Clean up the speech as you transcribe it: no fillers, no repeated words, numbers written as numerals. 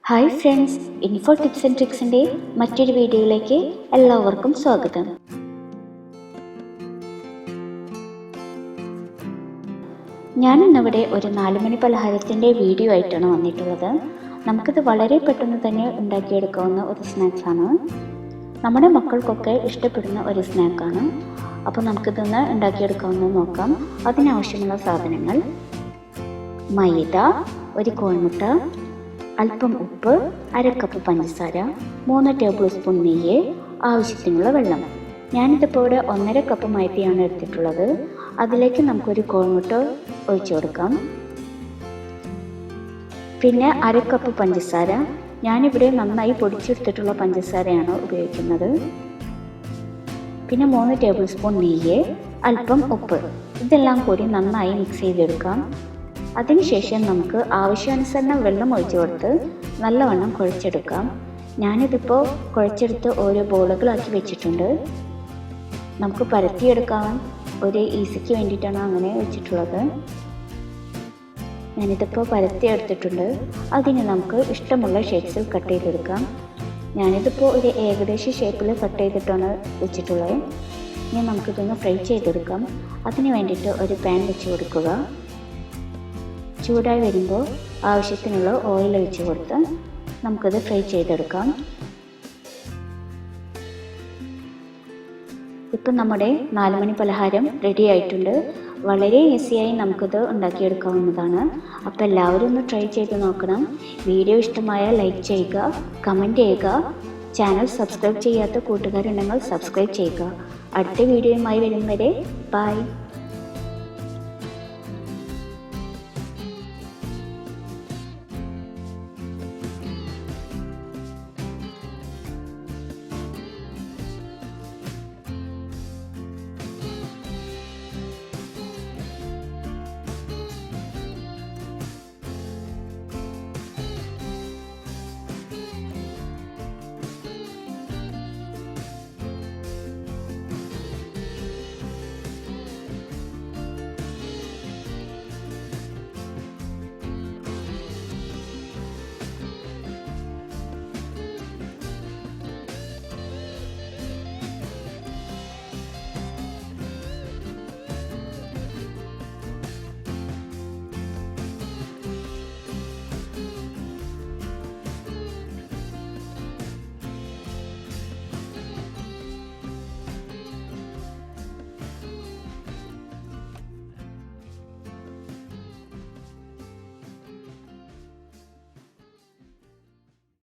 Hi friends, info tips and ട്രിക്സിൻ്റെ മറ്റൊരു വീഡിയോയിലേക്ക് എല്ലാവർക്കും സ്വാഗതം. ഞാൻ ഇന്നിവിടെ ഒരു 4 മണി പലഹാരത്തിൻ്റെ വീഡിയോ ആയിട്ടാണ് വന്നിട്ടുള്ളത്. നമുക്കിത് വളരെ പെട്ടെന്ന് തന്നെ ഉണ്ടാക്കിയെടുക്കാവുന്ന ഒരു സ്നാക്സാണ്. നമ്മുടെ മക്കൾക്കൊക്കെ ഇഷ്ടപ്പെടുന്ന ഒരു സ്നാക്കാണ്. അപ്പോൾ നമുക്കിതൊന്ന് ഉണ്ടാക്കിയെടുക്കാവുന്നത് നോക്കാം. അതിനാവശ്യമുള്ള സാധനങ്ങൾ: മൈദ, ഒരു കോഴിമുട്ട, അല്പം ഉപ്പ്, 1/2 കപ്പ് പഞ്ചസാര, 3 ടേബിൾ സ്പൂൺ നെയ്യ്, ആവശ്യത്തിനുള്ള വെള്ളം. ഞാനിതിപ്പോൾ ഇവിടെ 1.5 കപ്പ് മൈദയാണ് എടുത്തിട്ടുള്ളത്. അതിലേക്ക് നമുക്കൊരു കോഴിമുട്ട ഒഴിച്ചു കൊടുക്കാം. പിന്നെ 1/2 കപ്പ് പഞ്ചസാര. ഞാനിവിടെ നന്നായി പൊടിച്ചെടുത്തിട്ടുള്ള പഞ്ചസാരയാണ് ഉപയോഗിക്കുന്നത്. പിന്നെ 3 ടേബിൾ സ്പൂൺ നെയ്യ്, അല്പം ഉപ്പ്. ഇതെല്ലാം കൂടി നന്നായി മിക്സ് ചെയ്തെടുക്കാം. അതിനുശേഷം നമുക്ക് ആവശ്യാനുസരണം വെള്ളം ഒഴിച്ചു കൊടുത്ത് നല്ലവണ്ണം കുഴച്ചെടുക്കാം. ഞാനിതിപ്പോൾ കുഴച്ചെടുത്ത് ഓരോ ബോളുകളാക്കി വെച്ചിട്ടുണ്ട്. നമുക്ക് പരത്തിയെടുക്കാൻ ഒരു ഈസിക്ക് വേണ്ടിയിട്ടാണ് അങ്ങനെ വെച്ചിട്ടുള്ളത്. ഞാനിതിപ്പോൾ പരത്തിയെടുത്തിട്ടുണ്ട്. അതിന് നമുക്ക് ഇഷ്ടമുള്ള ഷേപ്സിൽ കട്ട് ചെയ്തെടുക്കാം. ഞാനിതിപ്പോൾ ഒരു ഏകദേശ ഷേപ്പിൽ കട്ട് ചെയ്തിട്ടാണ് വെച്ചിട്ടുള്ളത്. ഇനി നമുക്കിതൊന്ന് ഫ്രൈ ചെയ്തെടുക്കാം. അതിന് വേണ്ടിയിട്ട് ഒരു പാൻ വെച്ച് കൊടുക്കുക. ചൂടായി വരുമ്പോൾ ആവശ്യത്തിനുള്ള ഓയിൽ ഒഴിച്ച് കൊടുത്ത് നമുക്കത് ഫ്രൈ ചെയ്തെടുക്കാം. ഇപ്പം നമ്മുടെ 4 മണി പലഹാരം റെഡി ആയിട്ടുണ്ട്. വളരെ ഈസിയായി നമുക്കിത് ഉണ്ടാക്കിയെടുക്കാവുന്നതാണ്. അപ്പോൾ എല്ലാവരും ഒന്ന് ട്രൈ ചെയ്ത് നോക്കണം. വീഡിയോ ഇഷ്ടമായാൽ ലൈക്ക് ചെയ്യുക, കമൻറ്റ് ചെയ്യുക. ചാനൽ സബ്സ്ക്രൈബ് ചെയ്യാത്ത കൂട്ടുകാരുണ്ടെങ്കിൽ സബ്സ്ക്രൈബ് ചെയ്യുക. അടുത്ത വീഡിയോയുമായി വരും വരെ ബൈ.